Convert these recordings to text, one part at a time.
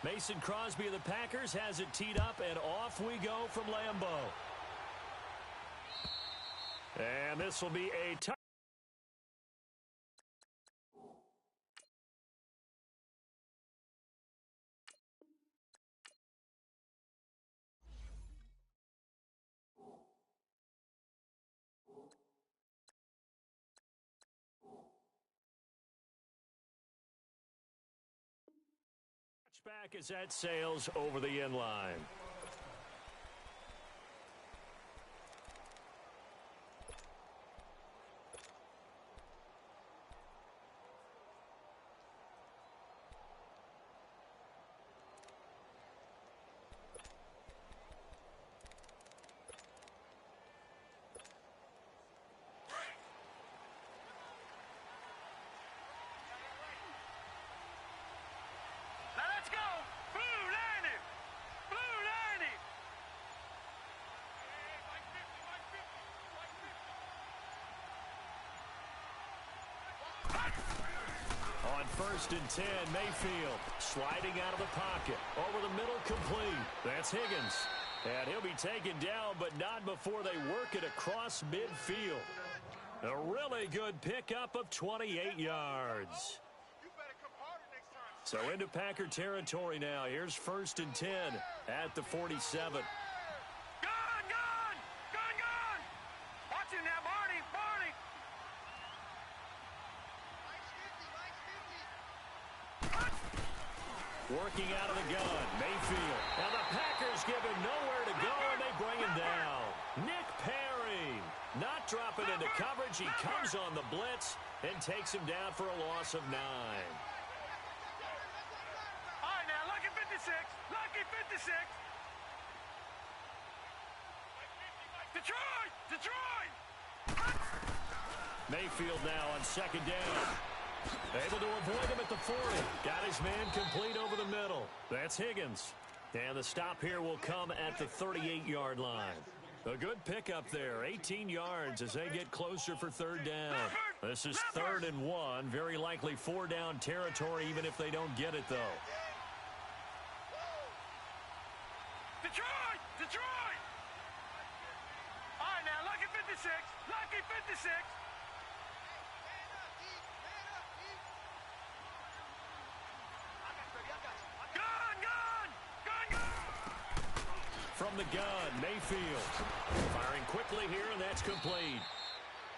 Mason Crosby of the Packers has it teed up, and off we go from Lambeau. And this will be a touchdown. Back as that sails over the end line. First and 10, Mayfield sliding out of the pocket. Over the middle, complete. That's Higgins. And he'll be taken down, but not before they work it across midfield. A really good pickup of 28 yards. So into Packer territory now. Here's first and 10 at the 47. Working out of the gun, Mayfield. Now the Packers give him nowhere to go, and they bring him down. Nick Perry not dropping into coverage. He comes on the blitz and takes him down for a loss of 9. All right, now, lucky 56. Lucky 56. Detroit! Detroit! Mayfield now on second down. Able to avoid him at the 40. Got his man complete over the middle. That's Higgins. And the stop here will come at the 38-yard line. A good pickup there. 18 yards as they get closer for third down. This is 3rd and 1. Very likely 4-down territory even if they don't get it, though. Detroit! Detroit! All right, now, lucky 56. Lucky 56. From the gun, Mayfield firing quickly here, and that's complete.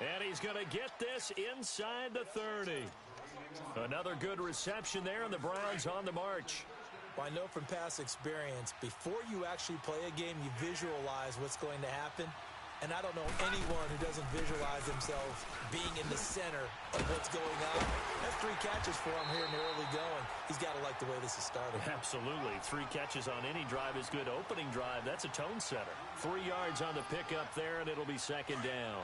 And he's going to get this inside the 30. Another good reception there, and the Browns on the march. Well, I know from past experience, before you actually play a game, you visualize what's going to happen. And I don't know anyone who doesn't visualize themselves being in the center of what's going on. That's 3 catches for him here in the early going. He's got to like the way this is starting. Absolutely. 3 catches on any drive is good. Opening drive, that's a tone setter. 3 yards on the pickup there, and it'll be second down.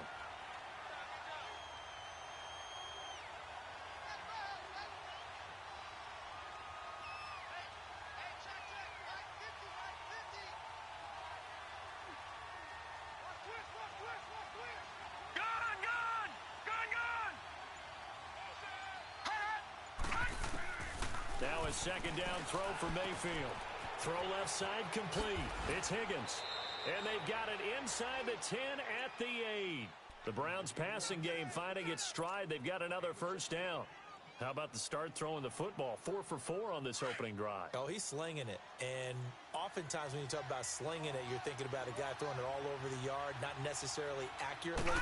Now a second down throw for Mayfield. Throw left side complete. It's Higgins. And they've got it inside the 10 at the 8. The Browns passing game finding its stride. They've got another first down. How about the start throwing the football? 4 for 4 on this opening drive. Oh, he's slinging it. And oftentimes when you talk about slinging it, you're thinking about a guy throwing it all over the yard, not necessarily accurately.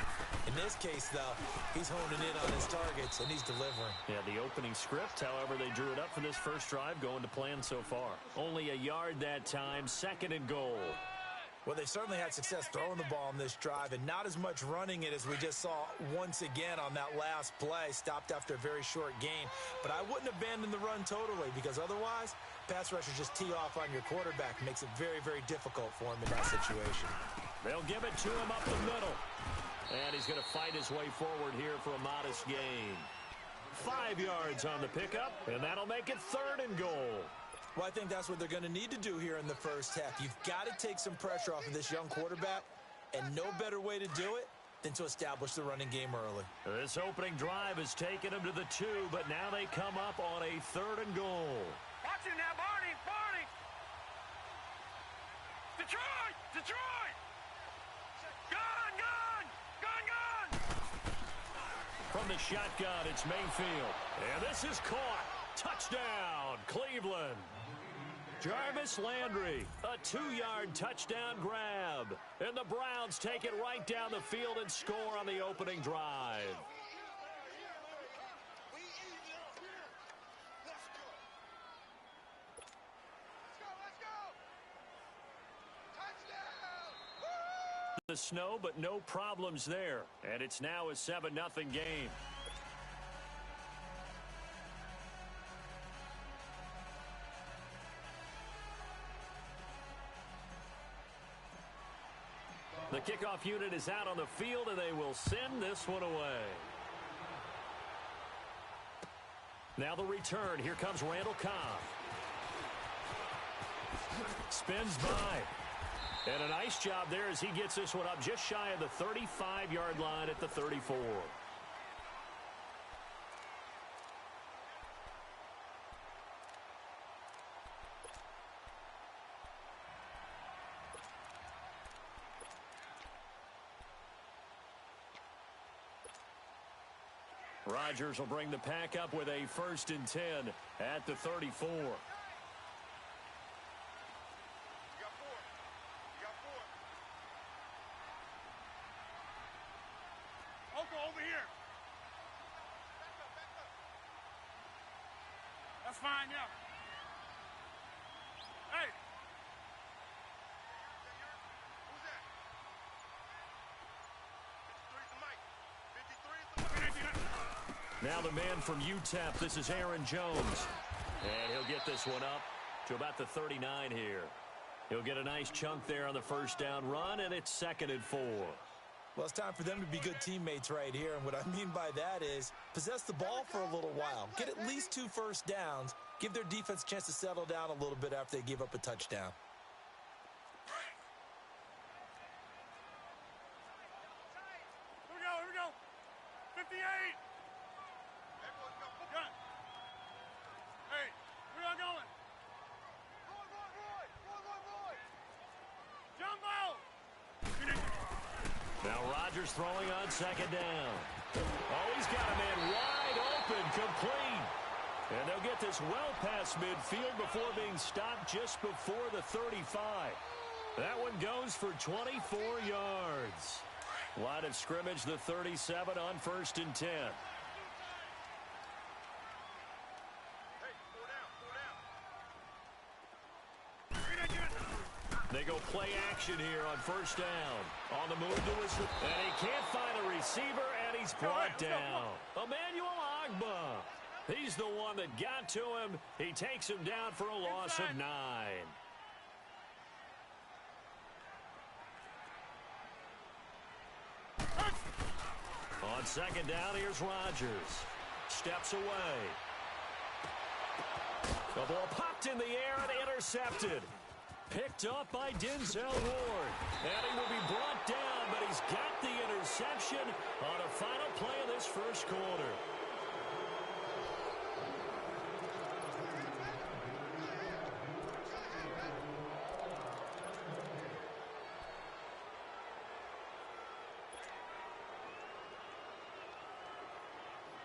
In this case, though, he's honing in on his targets, and he's delivering. Yeah, the opening script, however, they drew it up for this first drive, going to plan so far. Only a yard that time, 2nd and goal. Well, they certainly had success throwing the ball in this drive and not as much running it as we just saw once again on that last play. Stopped after a very short gain. But I wouldn't abandon the run totally because otherwise, pass rushers just tee off on your quarterback. It makes it very, very difficult for him in that situation. They'll give it to him up the middle. And he's going to fight his way forward here for a modest gain. 5 yards on the pickup, and that'll make it 3rd and goal. Well, I think that's what they're going to need to do here in the first half. You've got to take some pressure off of this young quarterback, and no better way to do it than to establish the running game early. This opening drive has taken them to the 2, but now they come up on a 3rd and goal. Watch it now, Barney! Barney! Detroit! Detroit! Gun! Gun! Gun! Gun! From the shotgun, it's Mayfield. And this is caught. Touchdown, Cleveland. Jarvis Landry, a 2-yard touchdown grab. And the Browns take it right down the field and score on the opening drive. The snow, but no problems there. And it's now a 7-0 game. The kickoff unit is out on the field, and they will send this one away. Now the return. Here comes Randall Cobb. Spins by. And a nice job there as he gets this one up just shy of the 35-yard line at the 34. Rodgers will bring the pack up with a 1st and 10 at the 34. Over here. That's fine, yeah. Hey. Who's that? 53's the mic. Now the man from UTEP, this is Aaron Jones. And he'll get this one up to about the 39 here. He'll get a nice chunk there on the 1st down run, and it's 2nd and 4. Well, it's time for them to be good teammates right here. And what I mean by that is possess the ball for a little while. Get at least 2 first downs. Give their defense a chance to settle down a little bit after they give up a touchdown. Here we go. 58. Gun. Hey, where y'all going? Roy. Jumbo. Now Rodgers throwing on 2nd down. Oh, he's got a man wide open, complete. And they'll get this well past midfield before being stopped just before the 35. That one goes for 24 yards. Line of scrimmage, the 37 on 1st and 10. They go play action here on 1st down. On the move to his... And he can't find a receiver, and he's brought down. Emmanuel Ogbah. He's the one that got to him. He takes him down for a loss of 9. On 2nd down, here's Rodgers. Steps away. The ball popped in the air and intercepted. Picked up by Denzel Ward. And he will be brought down, but he's got the interception on a final play of this 1st quarter.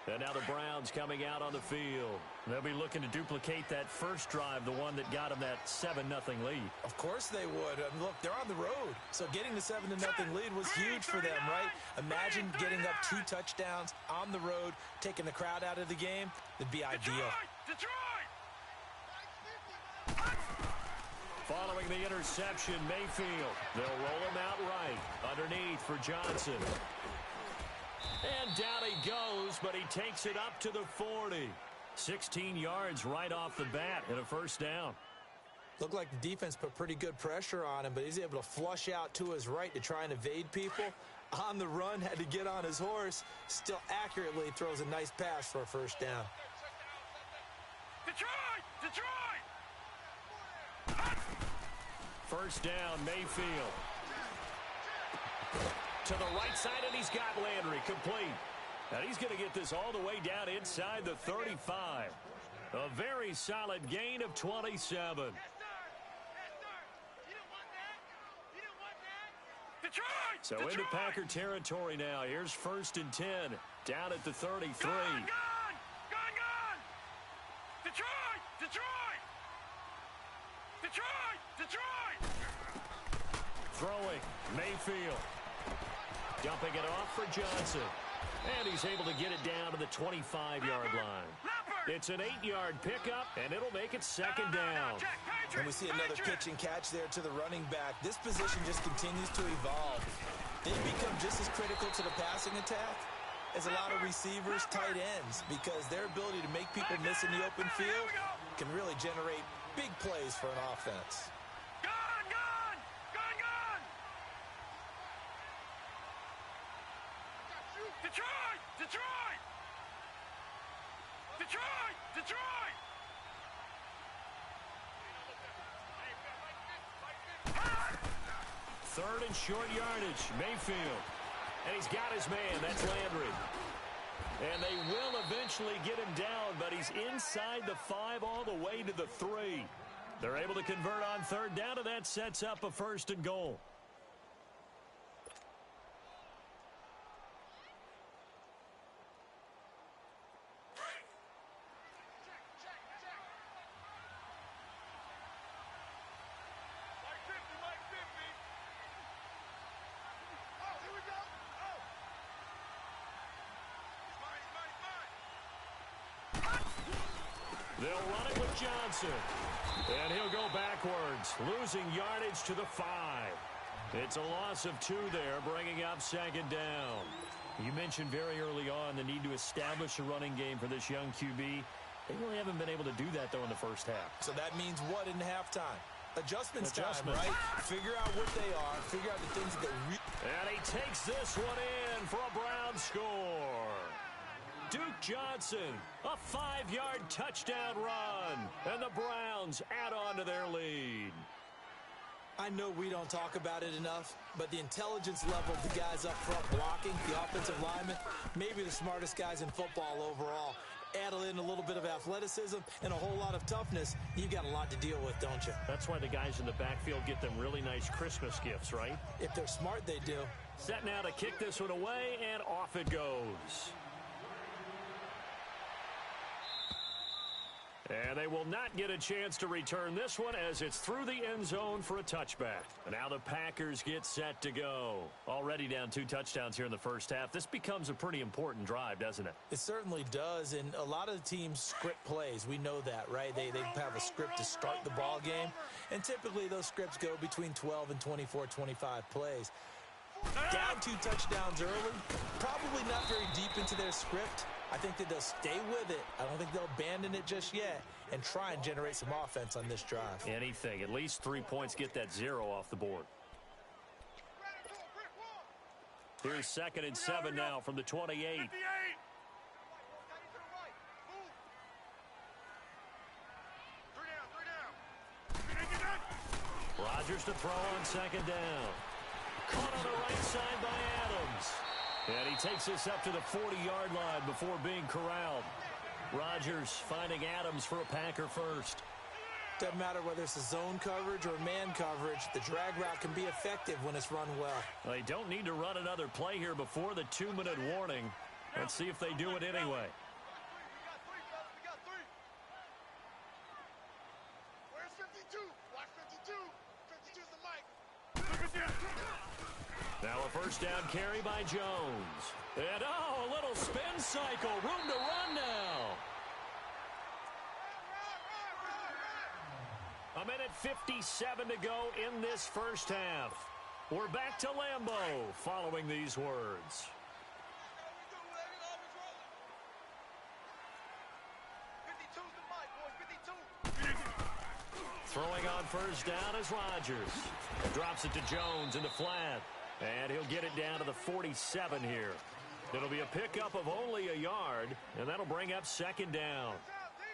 And now the Browns coming out on the field. They'll be looking to duplicate that first drive, the one that got them that 7-0 lead. Of course they would. I mean, look, they're on the road. So getting the 7-0 lead was huge for them, right? Imagine getting up 2 touchdowns on the road, taking the crowd out of the game. It'd be ideal. Detroit! Following the interception, Mayfield. They'll roll him out right. Underneath for Johnson. And down he goes, but he takes it up to the 40. 16 yards right off the bat and a 1st down. Looked like the defense put pretty good pressure on him, but he's able to flush out to his right to try and evade people. On the run, had to get on his horse. Still accurately throws a nice pass for a 1st down. Detroit! 1st down, Mayfield. To the right side, and he's got Landry complete. And he's going to get this all the way down inside the 35. A very solid gain of 27. Detroit! So Detroit! into Packer territory now. Here's 1st and 10. Down at the 33. Gone! Detroit! Detroit! Detroit! Detroit! Throwing. Mayfield. Dumping it off for Johnson. And he's able to get it down to the 25-yard line. It's an 8-yard pickup, and it'll make it 2nd down. And we see another pitch and catch there to the running back. This position just continues to evolve. They become just as critical to the passing attack as a lot of receivers, tight ends, because their ability to make people miss in the open field can really generate big plays for an offense. Gone! Gone! Gone! Gone! Detroit! Detroit! Detroit! Detroit! 3rd and short yardage. Mayfield. And he's got his man. That's Landry. And they will eventually get him down, but he's inside the 5 all the way to the 3. They're able to convert on 3rd down, and that sets up a 1st and goal. They'll run it with Johnson. And he'll go backwards, losing yardage to the 5. It's a loss of 2 there, bringing up 2nd down. You mentioned very early on the need to establish a running game for this young QB. They really haven't been able to do that, though, in the first half. So that means what in halftime? Adjustments time, right? Figure out what they are. Figure out the things that they And he takes this one in for a Brown score. Duke Johnson, a 5-yard touchdown run, and the Browns add on to their lead. I know we don't talk about it enough, but the intelligence level of the guys up front blocking, the offensive linemen, maybe the smartest guys in football overall. Add in a little bit of athleticism and a whole lot of toughness, you've got a lot to deal with, don't you? That's why the guys in the backfield get them really nice Christmas gifts, right? If they're smart, they do. Set now to kick this one away, and off it goes. And they will not get a chance to return this one as it's through the end zone for a touchback. And now the Packers get set to go. Already down 2 touchdowns here in the first half. This becomes a pretty important drive, doesn't it? It certainly does, and a lot of the teams script plays. We know that, right? They have a script to start the ball game, and typically those scripts go between 12 and 24, 25 plays. Down 2 touchdowns early, probably not very deep into their script. I think that they'll stay with it. I don't think they'll abandon it just yet and try and generate some offense on this drive. Anything. At least 3 points, get that 0 off the board. Here's 2nd and 7 now from the 28. 58. Rodgers to throw on 2nd down. Caught on the right side by Adams. And he takes this up to the 40-yard line before being corralled. Rodgers finding Adams for a Packer first. Doesn't matter whether it's a zone coverage or man coverage, the drag route can be effective when it's run well. They don't need to run another play here before the 2-minute warning. Let's see if they do it anyway. Where's 52? Watch 52. 52's the mic. Look at that. Now a first down carry by Jones. And a little spin cycle. Room to run now. A minute 57 to go in this first half. We're back to Lambeau following these words. Throwing on first down is Rodgers. Drops it to Jones in the flat. And he'll get it down to the 47 here. It'll be a pickup of only a yard, and that'll bring up 2nd down.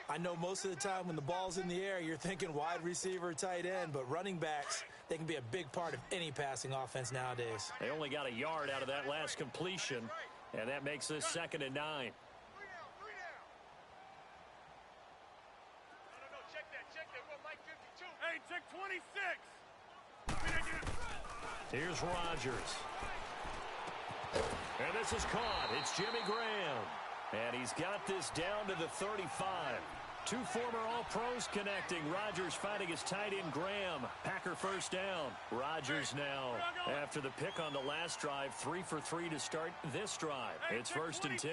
I know most of the time when the ball's in the air, you're thinking wide receiver, tight end, but running backs, they can be a big part of any passing offense nowadays. They only got a yard out of that last completion, and that makes this 2nd and 9. No, check that. We're Mike 52. Hey, check 26. Here's Rodgers. And this is caught. It's Jimmy Graham. And he's got this down to the 35. Two former All-Pros connecting. Rodgers fighting his tight end Graham. Packer first down. Rodgers now, after the pick on the last drive, 3 for 3 to start this drive. It's first and 10.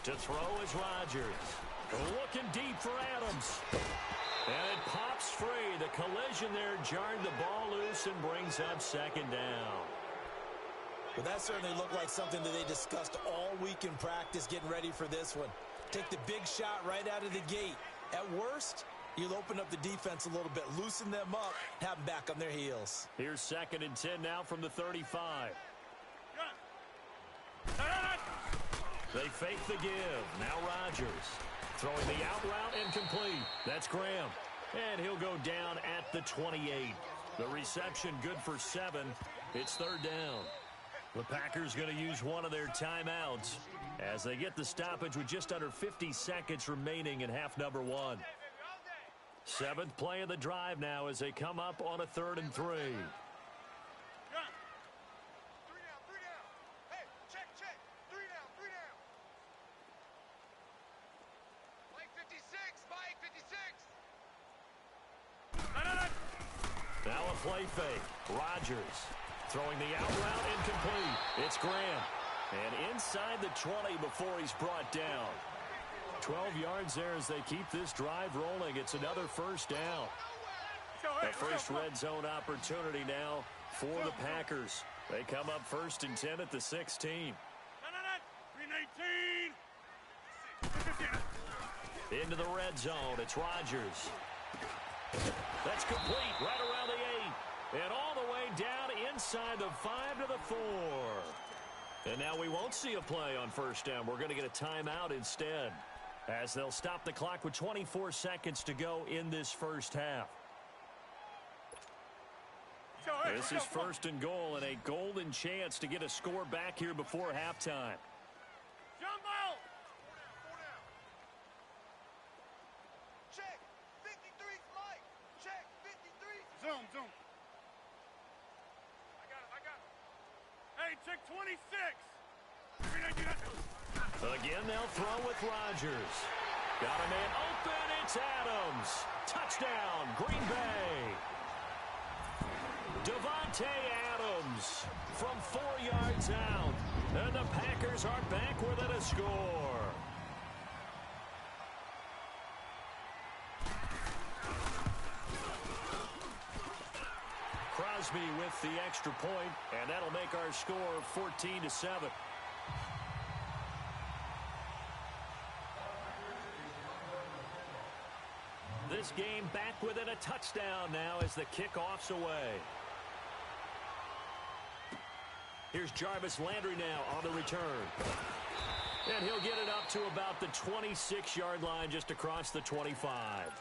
To throw is Rodgers. Looking deep for Adams. And it pops free. The collision there jarred the ball loose and brings up second down. Well, that certainly looked like something that they discussed all week in practice getting ready for this one. Take the big shot right out of the gate. At worst, you'll open up the defense a little bit, loosen them up, have them back on their heels. Here's second and 10 now from the 35. They fake the give. Now Rodgers. Throwing the out route incomplete. That's Graham. And he'll go down at the 28. The reception good for 7. It's third down. The Packers going to use one of their timeouts as they get the stoppage with just under 50 seconds remaining in half number 1. 7th play of the drive now as they come up on a 3rd and 3. Now a play fake. Rodgers throwing the out route incomplete. It's Graham. And inside the 20 before he's brought down. 12 yards there as they keep this drive rolling. It's another first down. The first red zone opportunity now for the Packers. They come up first and 10 at the 16. Into the red zone. It's Rodgers. That's complete right around the 8. And all the way down inside the 5 to the 4. And now we won't see a play on first down. We're going to get a timeout instead, as they'll stop the clock with 24 seconds to go in this first half. This is first and goal and a golden chance to get a score back here before halftime. Jumbo! Check. 53's Mike. Check. 53. Zoom. I got it. Hey, check 26. Again, they'll throw with Rodgers. Got a man open. It's Adams. Touchdown, Green Bay. Devontae Adams from 4 yards out. And the Packers are back within a score. Crosby with the extra point, and that'll make our score 14-7. This game back within a touchdown now as the kickoff's away. Here's Jarvis Landry now on the return. And he'll get it up to about the 26-yard line just across the 25.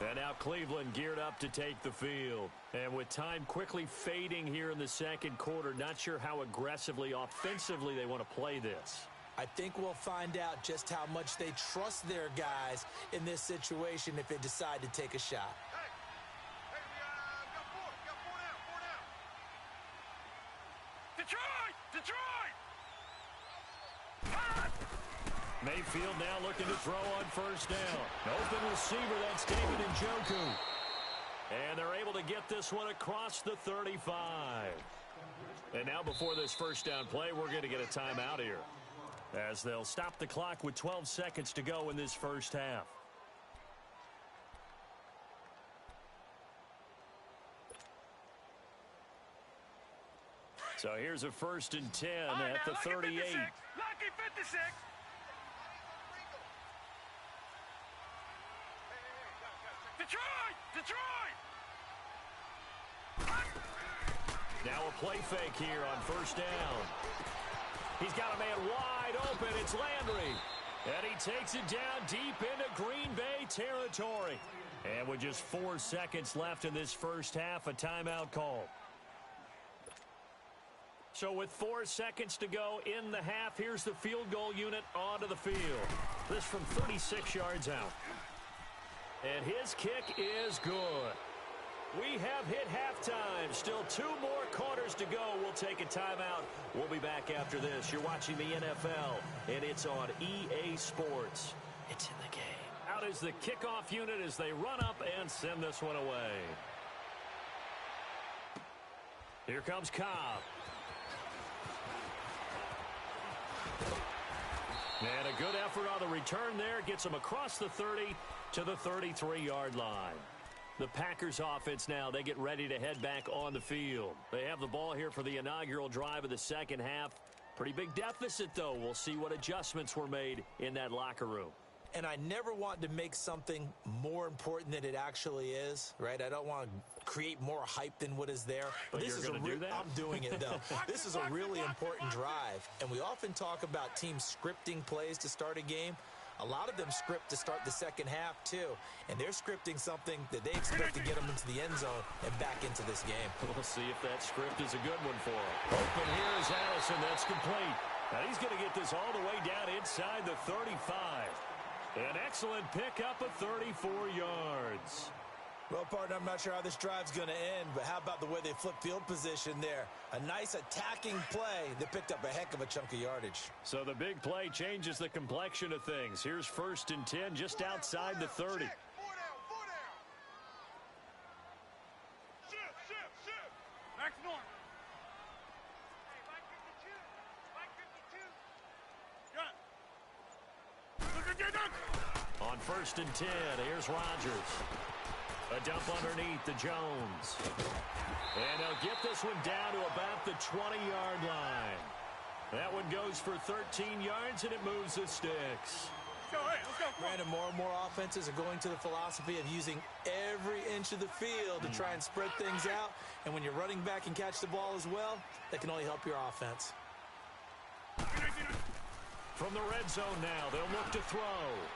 And now Cleveland geared up to take the field. And with time quickly fading here in the second quarter, not sure how aggressively, offensively they want to play this. I think we'll find out just how much they trust their guys in this situation if they decide to take a shot. Hey, we got four now. Detroit! Mayfield now looking to throw on first down. Open receiver, that's David Njoku. And they're able to get this one across the 35. And now before this first down play, we're going to get a timeout here, as they'll stop the clock with 12 seconds to go in this first half. So here's a first and 10 Right, at the 38. Lucky 56. Detroit! Now a play fake here on first down. He's got a man wide open. It's Landry. And he takes it down deep into Green Bay territory. And with just 4 seconds left in this first half, a timeout call. So with 4 seconds to go in the half, here's the field goal unit onto the field. This from 36 yards out. And his kick is good. We have hit halftime. Still 2 more quarters to go. We'll take a timeout. We'll be back after this. You're watching the NFL, and it's on EA Sports. It's in the game. Out is the kickoff unit as they run up and send this one away. Here comes Cobb. And a good effort on the return there. Gets him across the 30 to the 33-yard line. The Packers offense now, they get ready to head back on the field. They have the ball here for the inaugural drive of the second half. Pretty big deficit, though. We'll see what adjustments were made in that locker room. And I never want to make something more important than it actually is, right? I don't want to create more hype than what is there. But this is going to do that? I'm doing it, though. This is a really important drive. And we often talk about teams scripting plays to start a game. A lot of them script to start the second half, too. And they're scripting something that they expect to get them into the end zone and back into this game. We'll see if that script is a good one for them. Open here is Allison. That's complete. Now he's going to get this all the way down inside the 35. An excellent pickup of 34 yards. Well, partner, I'm not sure how this drive's going to end, but how about the way they flip field position there? A nice attacking play that picked up a heck of a chunk of yardage. So the big play changes the complexion of things. Here's 1st and 10 just outside the 30. Check. 4 down. Shift. Max Norman. Hey, Mike 52. Gun. On 1st and 10, here's Rodgers. A dump underneath to Jones. And they'll get this one down to about the 20-yard line. That one goes for 13 yards, and it moves the sticks. Let's go. Brandon, more and more offenses are going to the philosophy of using every inch of the field to try and spread things out. And when you're running back and catch the ball as well, that can only help your offense. From the red zone now, they'll look to throw.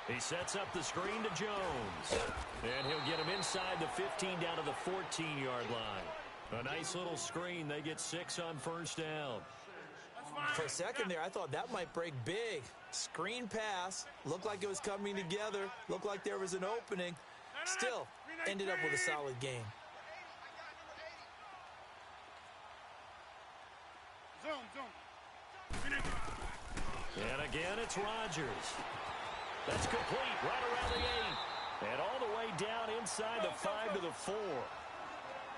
He sets up the screen to Jones. And he'll get him inside the 15 down to the 14-yard line. A nice little screen. They get 6 on 1st down. For a second there, I thought that might break big. Screen pass. Looked like it was coming together. Looked like there was an opening. Still, ended up with a solid game. Zoom. And again, it's Rodgers. That's complete right around the 8. And all the way down inside the 5 to the 4.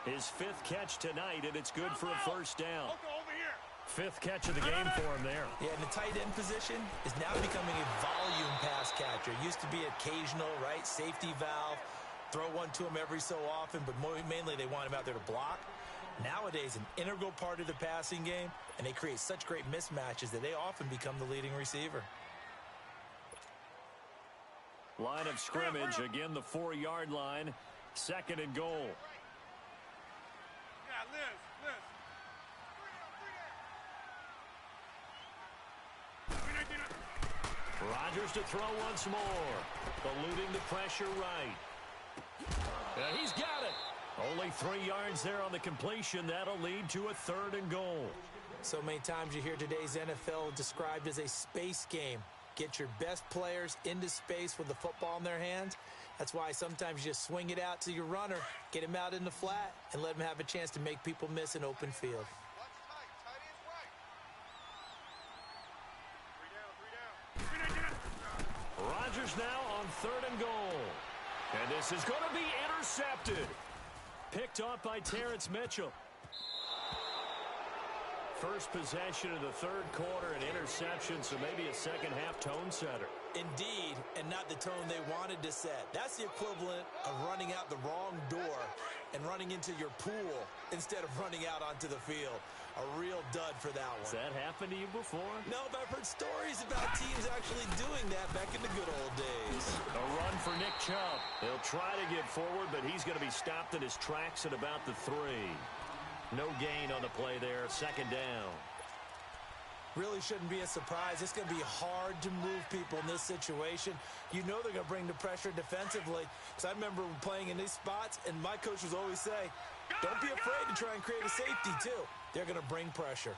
His 5th catch tonight, and it's good for a 1st down. 5th catch of the game for him there. Yeah, and the tight end position is now becoming a volume pass catcher. Used to be occasional, right? Safety valve. Throw one to him every so often, but mainly they want him out there to block. Nowadays, an integral part of the passing game, and they create such great mismatches that they often become the leading receiver. Line of scrimmage, again the 4-yard line. 2nd and goal. Yeah, Liz. Rodgers to throw once more. Eluding the pressure right. And he's got it. Only 3 yards there on the completion. That'll lead to a 3rd and goal. So many times you hear today's NFL described as a space game. Get your best players into space with the football in their hands. That's why sometimes you just swing it out to your runner, get him out in the flat, and let him have a chance to make people miss an open field. Rodgers now on 3rd and goal. And this is going to be intercepted. Picked off by Terrence Mitchell. First possession of the 3rd quarter, an interception, so maybe a second-half tone setter. Indeed, and not the tone they wanted to set. That's the equivalent of running out the wrong door and running into your pool instead of running out onto the field. A real dud for that one. Has that happened to you before? No, but I've heard stories about teams actually doing that back in the good old days. A run for Nick Chubb. He'll try to get forward, but he's going to be stopped in his tracks at about the 3. No gain on the play there. 2nd down. Really shouldn't be a surprise. It's going to be hard to move people in this situation. You know they're going to bring the pressure defensively. Because I remember playing in these spots, and my coach would always say, don't be afraid to try and create a safety, too. They're going to bring pressure.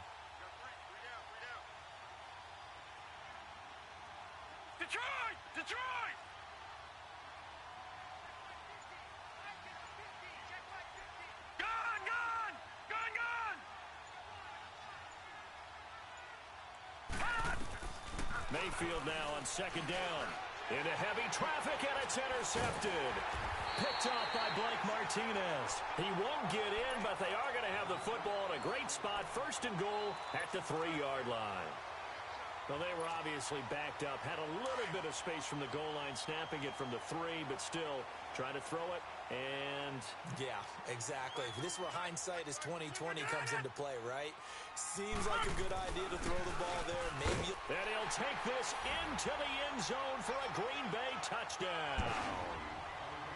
Detroit! Detroit! Gun! Gun! Gun! Gun! Mayfield now on second down. Into heavy traffic, and it's intercepted. Picked off by Blake Martinez. He won't get in, but they are going to have the football in a great spot. First and goal at the 3-yard line. Well, they were obviously backed up. Had a little bit of space from the goal line, snapping it from the 3, but still trying to throw it. And yeah, exactly. This is where hindsight is 20/20 comes into play, right? Seems like a good idea to throw the ball there. Maybe. And he'll take this into the end zone for a Green Bay touchdown.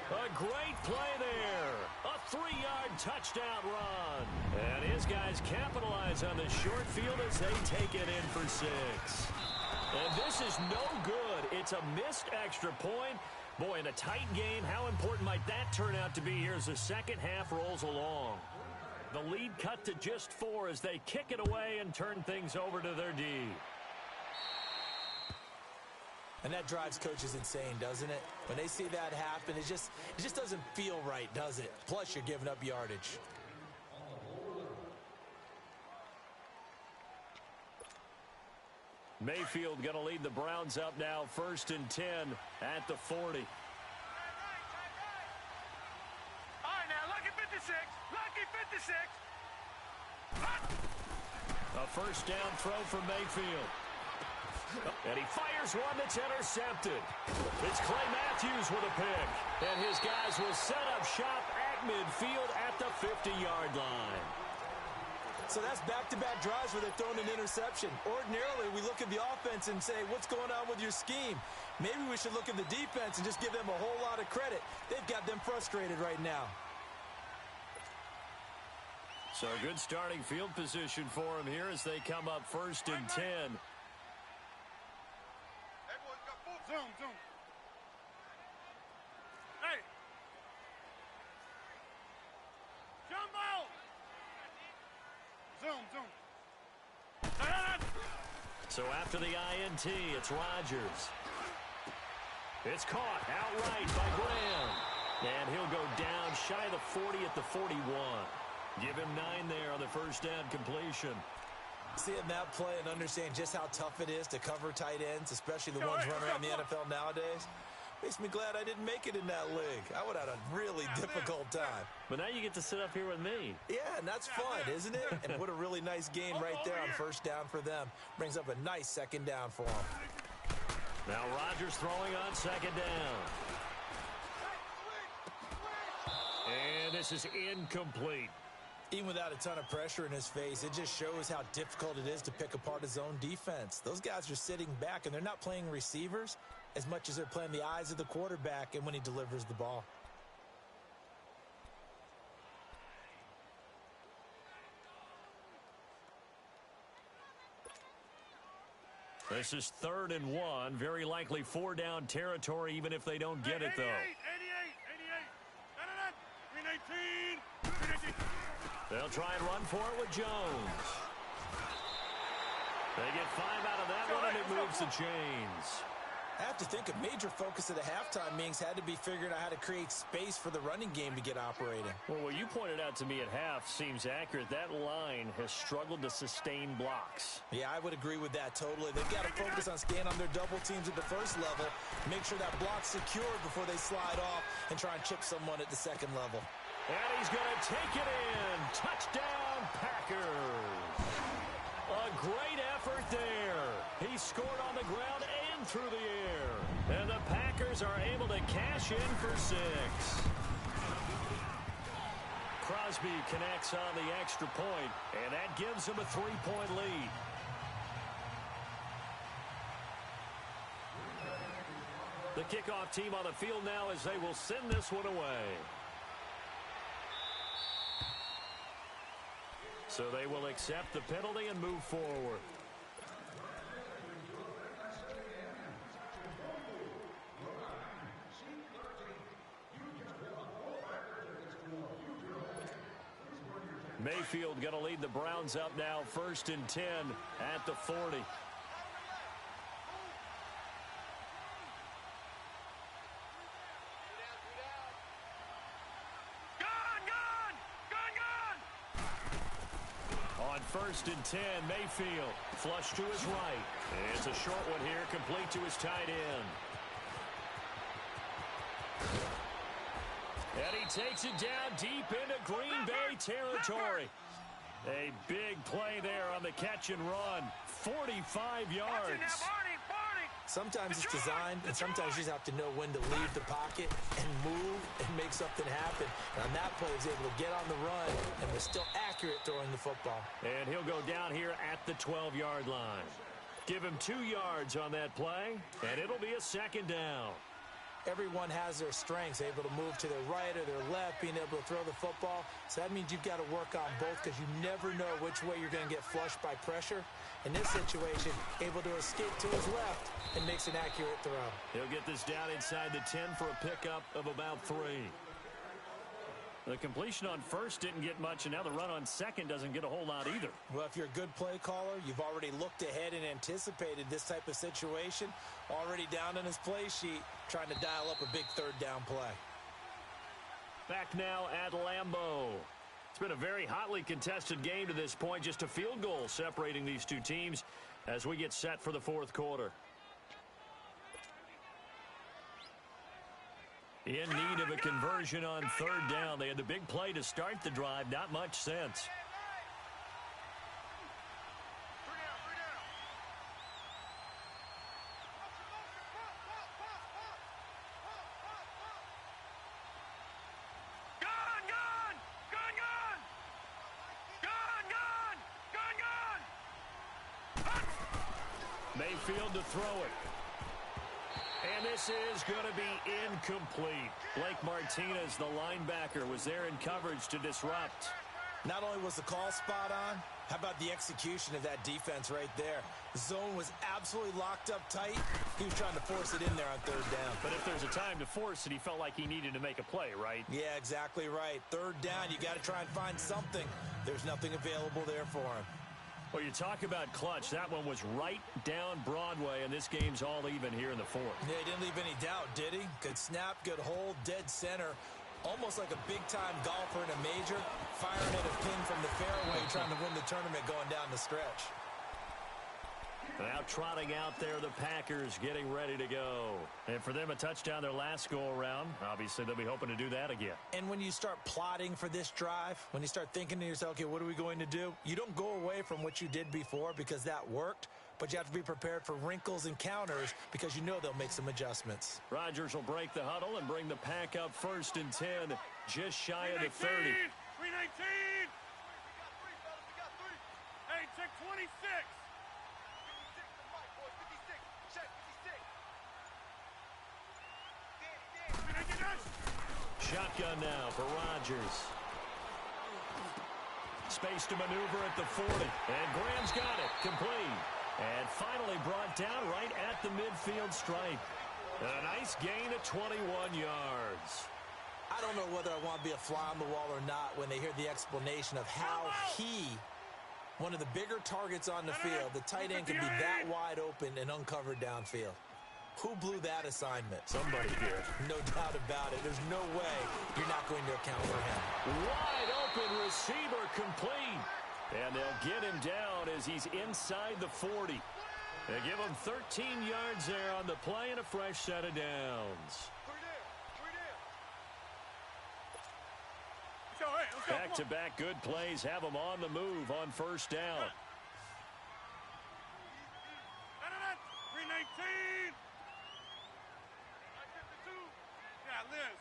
A great play there. A 3-yard touchdown run. And his guys capitalize on the short field as they take it in for 6. And this is no good. It's a missed extra point. Boy, in a tight game, how important might that turn out to be here as the second half rolls along? The lead cut to just 4 as they kick it away and turn things over to their D. And that drives coaches insane, doesn't it? When they see that happen, it just doesn't feel right, does it? Plus, you're giving up yardage. Mayfield going to lead the Browns up now, 1st and 10 at the 40. All right, now, lucky 56. Lucky 56. A first down throw from Mayfield. And he fires one that's intercepted. It's Clay Matthews with a pick. And his guys will set up shop at midfield at the 50-yard line. So that's back-to-back drives where they're throwing an interception. Ordinarily, we look at the offense and say, what's going on with your scheme? Maybe we should look at the defense and just give them a whole lot of credit. They've got them frustrated right now. So a good starting field position for them here as they come up 1st and 10. Zoom, zoom. Hey. Jumbo. Zoom, zoom. So after the INT, it's Rodgers. It's caught outright by Graham. And he'll go down shy of the 40 at the 41. Give him 9 there on the first down completion. Seeing that play and understand just how tough it is to cover tight ends, especially the ones running around the NFL nowadays, makes me glad I didn't make it in that league. I would have had a really difficult time. But now you get to sit up here with me. Yeah, and that's fun, isn't it? And what a really nice game right there on first down for them. Brings up a nice second down for them. Now Rodgers throwing on second down. And this is incomplete. Even without a ton of pressure in his face, it just shows how difficult it is to pick apart his own defense. Those guys are sitting back, and they're not playing receivers as much as they're playing the eyes of the quarterback and when he delivers the ball. This is 3rd and 1. Very likely 4-down territory, even if they don't get it, though. 88. 318. They'll try and run for it with Jones. They get 5 out of that one, and it moves the chains. I have to think a major focus of the halftime meetings had to be figuring out how to create space for the running game to get operating. Well, what you pointed out to me at half seems accurate. That line has struggled to sustain blocks. Yeah, I would agree with that totally. They've got to focus on staying on their double teams at the first level, make sure that block's secured before they slide off and try and chip someone at the second level. And he's going to take it in. Touchdown, Packers. A great effort there. He scored on the ground and through the air. And the Packers are able to cash in for 6. Crosby connects on the extra point, and that gives him a 3-point lead. The kickoff team on the field now as they will send this one away. So they will accept the penalty and move forward. Mayfield going to lead the Browns up now, 1st and 10 at the 40. On 1st and 10, Mayfield flush to his right. It's a short one here, complete to his tight end. And he takes it down deep into Green Bay territory. A big play there on the catch and run. 45 yards. Sometimes it's designed, and sometimes you just have to know when to leave the pocket and move and make something happen. And on that play, he was able to get on the run and was still accurate throwing the football. And he'll go down here at the 12-yard line. Give him 2 yards on that play, and it'll be a second down. Everyone has their strengths, able to move to their right or their left, being able to throw the football. So that means you've got to work on both because you never know which way you're going to get flushed by pressure. In this situation, able to escape to his left and makes an accurate throw. He'll get this down inside the 10 for a pickup of about 3. The completion on first didn't get much, and now the run on second doesn't get a whole lot either. Well, if you're a good play caller, you've already looked ahead and anticipated this type of situation. Already down on his play sheet, trying to dial up a big third down play. Back now at Lambeau. It's been a very hotly contested game to this point. Just a field goal separating these two teams as we get set for the fourth quarter. In need of a conversion on third down. They had the big play to start the drive. Not much sense. Mayfield to throw it. And this is going to be incomplete. Blake Martinez, the linebacker, was there in coverage to disrupt. Not only was the call spot on, how about the execution of that defense right there? The zone was absolutely locked up tight. He was trying to force it in there on third down. But if there's a time to force it, he felt like he needed to make a play, right? Yeah, exactly right. Third down, you got to try and find something. There's nothing available there for him. Well, you talk about clutch. That one was right down Broadway, and this game's all even here in the fourth. Yeah, he didn't leave any doubt, did he? Good snap, good hold, dead center. Almost like a big-time golfer in a major, firing at a pin from the fairway, trying to win the tournament going down the stretch. Now trotting out there, the Packers getting ready to go. And for them, a touchdown their last go-around. Obviously, they'll be hoping to do that again. And when you start plotting for this drive, when you start thinking to yourself, okay, what are we going to do? You don't go away from what you did before because that worked, but you have to be prepared for wrinkles and counters because you know they'll make some adjustments. Rodgers will break the huddle and bring the Pack up 1st and 10, just shy of the 30. 319! Hey, check 26! Shotgun now for Rodgers. Space to maneuver at the 40. And Graham's got it. Complete. And finally brought down right at the midfield stripe. A nice gain of 21 yards. I don't know whether I want to be a fly on the wall or not when they hear the explanation of how he, one of the bigger targets on the field, the tight end can be that wide open and uncovered downfield. Who blew that assignment? Somebody did. No doubt about it. There's no way you're not going to account for him. Wide open receiver complete. And they'll get him down as he's inside the 40. They give him 13 yards there on the play and a fresh set of downs. Back-to-back good plays have them on the move on first down. 319! Liz.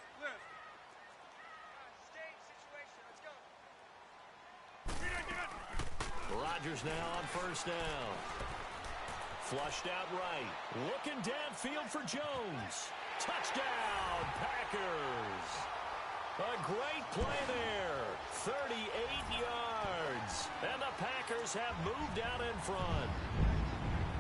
Rodgers now on first down. Flushed out right. Looking downfield for Jones. Touchdown, Packers. A great play there. 38 yards. And the Packers have moved out in front.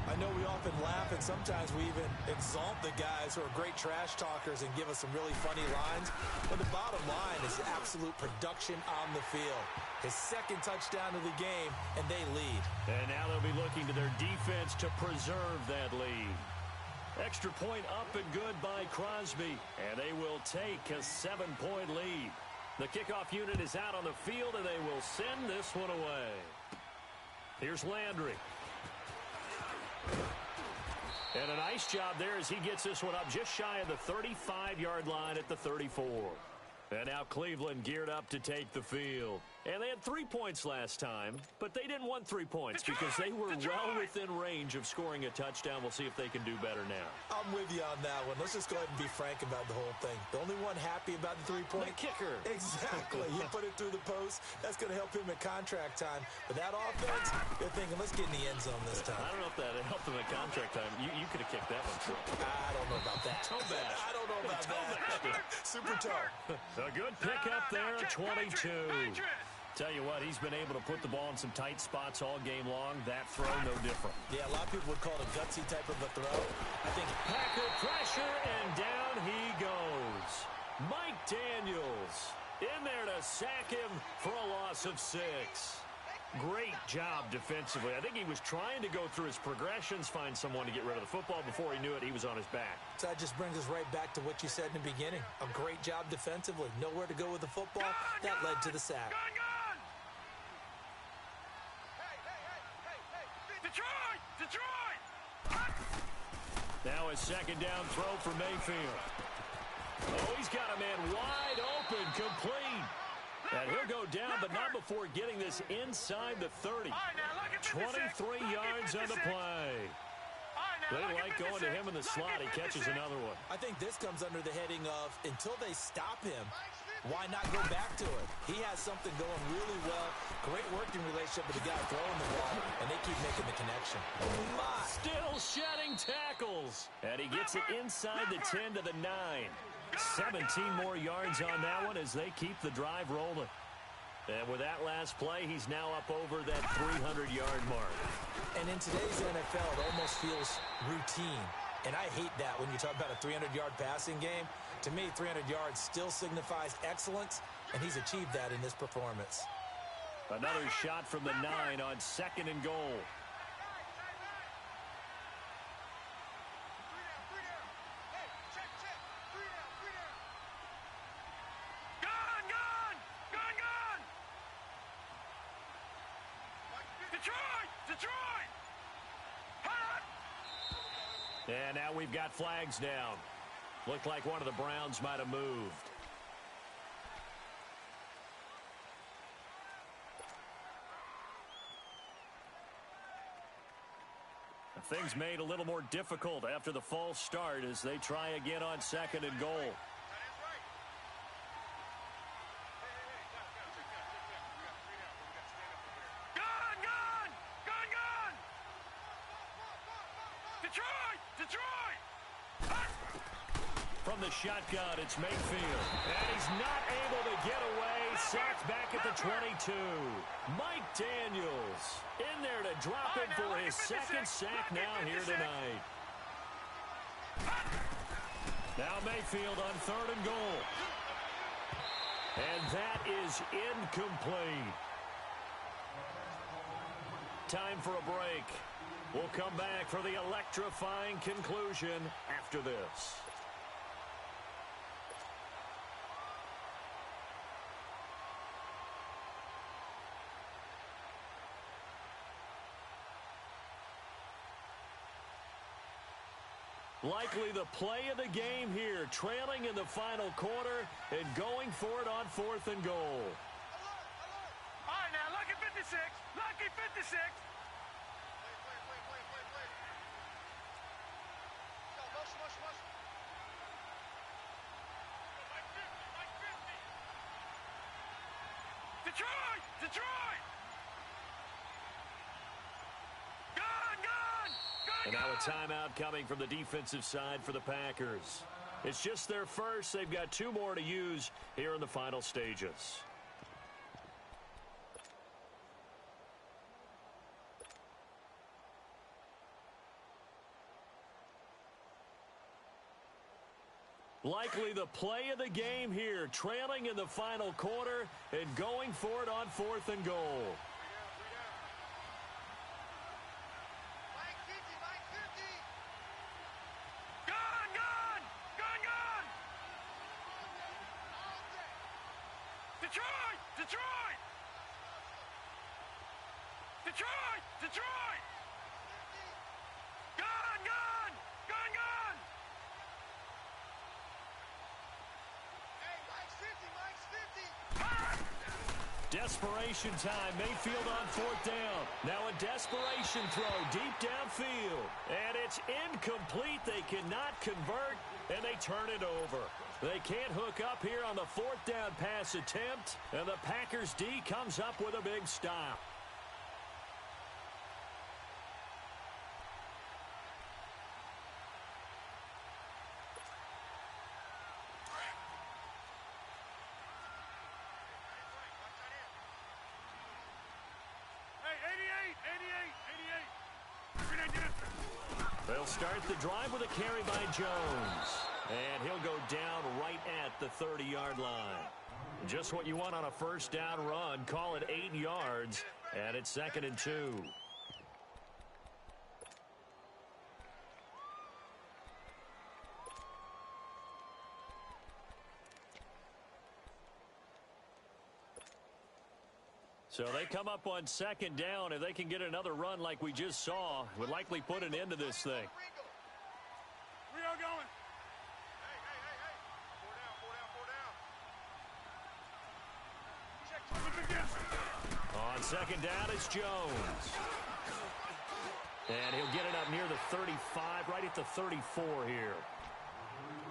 I know we often laugh and sometimes we even exalt the guys who are great trash talkers and give us some really funny lines. But the bottom line is absolute production on the field. His second touchdown of the game, and they lead. And now they'll be looking to their defense to preserve that lead. Extra point up and good by Crosby. And they will take a 7-point lead. The kickoff unit is out on the field, and they will send this one away. Here's Landry. And a nice job there as he gets this one up just shy of the 35-yard line at the 34. And now Cleveland geared up to take the field. And they had 3 points last time, but they didn't want 3 points because they were well within range of scoring a touchdown. We'll see if they can do better now. I'm with you on that one. Let's just go ahead and be frank about the whole thing. The only one happy about the 3-point. The kicker. Exactly. You put it through the post. That's going to help him at contract time. But that offense, they're thinking, let's get in the end zone this time. I don't know if that helped them at contract time. You could have kicked that one. I don't know about that. Toe bash. I don't know about that. Super toe. A good pickup there at 22. Tell you what, he's been able to put the ball in some tight spots all game long. That throw, no different. Yeah, a lot of people would call it a gutsy type of a throw. I think Packer pressure, and down he goes. Mike Daniels in there to sack him for a loss of 6. Great job defensively. I think he was trying to go through his progressions, find someone to get rid of the football. Before he knew it, he was on his back. So that just brings us right back to what you said in the beginning. A great job defensively. Nowhere to go with the football. That led to the sack. Detroit! Now a second down throw for Mayfield. Oh, he's got a man wide open, complete. And he'll go down, but not before getting this inside the 30. 23 yards on the play. They like going to him in the slot. He catches another one. I think this comes under the heading of until they stop him, why not go back to it? He has something going really well. Great working relationship with the guy throwing the ball, and they keep making the connection. Still shedding tackles. And he gets it inside the 10 to the 9. 17 more yards on that one as they keep the drive rolling. And with that last play, he's now up over that 300-yard mark. And in today's NFL, it almost feels routine. And I hate that when you talk about a 300-yard passing game. To me, 300 yards still signifies excellence, and he's achieved that in this performance. Another shot from the 9 on 2nd and goal. Detroit! And now we've got flags down. Looked like one of the Browns might have moved. Things made a little more difficult after the false start as they try again on 2nd and goal. Detroit! From the shotgun, it's Mayfield. And he's not able to get away. Sacked back at the 22. Mike Daniels in there to drop it for his second sack now here tonight. Now Mayfield on 3rd and goal. And that is incomplete. Time for a break. We'll come back for the electrifying conclusion after this. Likely the play of the game here, trailing in the final quarter and going for it on 4th and goal. All right, now, lucky 56. Lucky 56. Detroit! And now a timeout coming from the defensive side for the Packers. It's just their first. They've got 2 more to use here in the final stages. Likely the play of the game here, trailing in the final quarter and going for it on 4th and goal. Detroit! Detroit! Detroit! Gun! Gun! Gun! Gun! Hey, Mike's 50, Mike's 50. Desperation time. Mayfield on fourth down. Now a desperation throw deep downfield. And it's incomplete. They cannot convert, and they turn it over. They can't hook up here on the fourth down pass attempt, and the Packers D comes up with a big stop. They'll start the drive with a carry by Jones. And he'll go down right at the 30-yard line. Just what you want on a first down run. Call it 8 yards. And it's 2nd and 2. So they come up on 2nd down. If they can get another run like we just saw, would likely put an end to this thing. We are going. On 2nd down, it's Jones. And he'll get it up near the 35, right at the 34 here.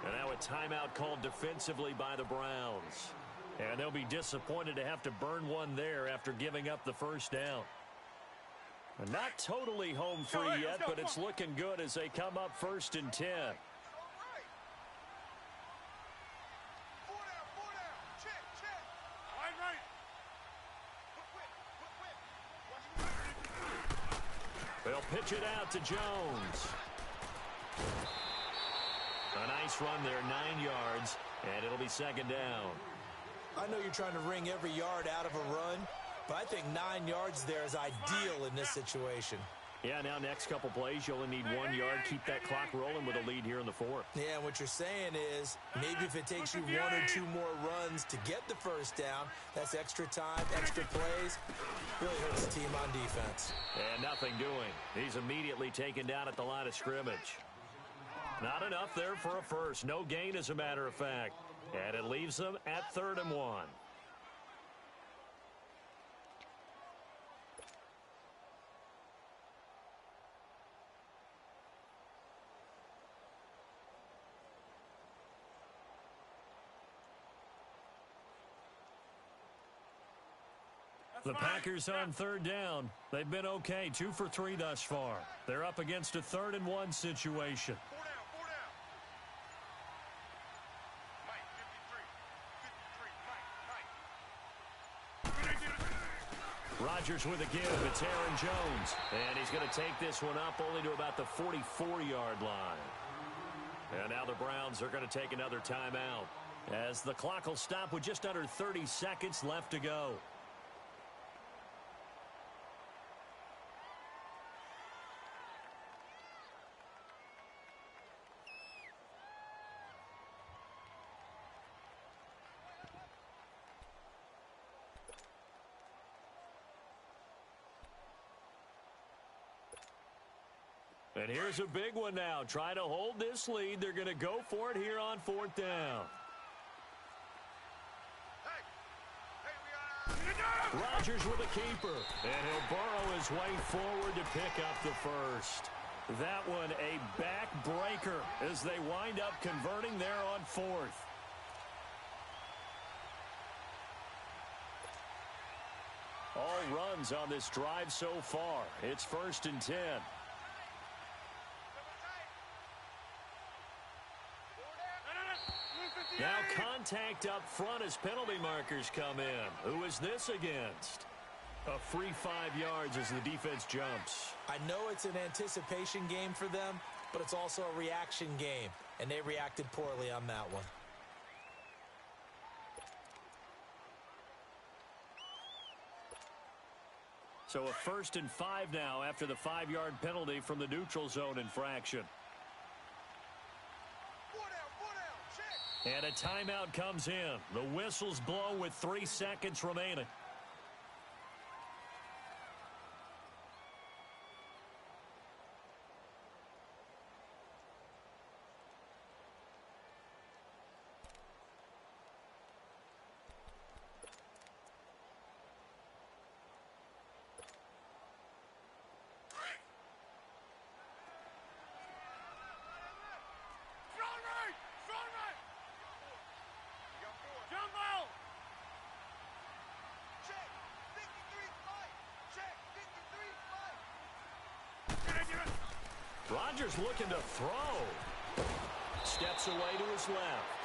And now a timeout called defensively by the Browns. And they'll be disappointed to have to burn one there after giving up the first down. Not totally home free yet, but it's looking good as they come up 1st and 10. They'll pitch it out to Jones. A nice run there, 9 yards, and it'll be 2nd down. I know you're trying to wring every yard out of a run, but I think 9 yards there is ideal in this situation. Yeah, now next couple plays, you only need 1 yard. Keep that clock rolling with a lead here in the 4th. Yeah, and what you're saying is maybe if it takes you 1 or 2 more runs to get the first down, that's extra time, extra plays. Really hurts the team on defense. And nothing doing. He's immediately taken down at the line of scrimmage. Not enough there for a first. No gain, as a matter of fact. And it leaves them at 3rd and 1. The Packers on 3rd down. They've been okay, 2 for 3 thus far. They're up against a 3rd and 1 situation. 4 down, 4 down. Mike, 53, 53, Mike. Rodgers with a give. It's Aaron Jones. And he's going to take this one up only to about the 44-yard line. And now the Browns are going to take another timeout, as the clock will stop with just under 30 seconds left to go. And here's a big one now. Trying to hold this lead. They're going to go for it here on 4th down. Rodgers with a keeper. And he'll burrow his way forward to pick up the first. That one a backbreaker as they wind up converting there on 4th. All runs on this drive so far. It's 1st and 10. Now contact up front as penalty markers come in. Who is this against? A free 5 yards as the defense jumps. I know it's an anticipation game for them, but it's also a reaction game, and they reacted poorly on that one. So a 1st and 5 now after the 5-yard penalty from the neutral zone infraction. And a timeout comes in. The whistles blow with 3 seconds remaining. Rodgers looking to throw. Steps away to his left.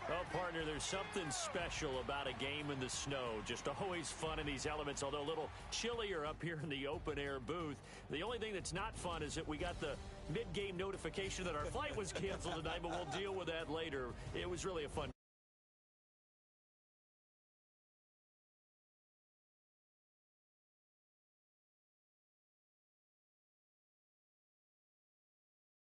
Well, partner, there's something special about a game in the snow. Just always fun in these elements, although a little chillier up here in the open-air booth. The only thing that's not fun is that we got the mid-game notification that our flight was canceled tonight, but we'll deal with that later. It was really a fun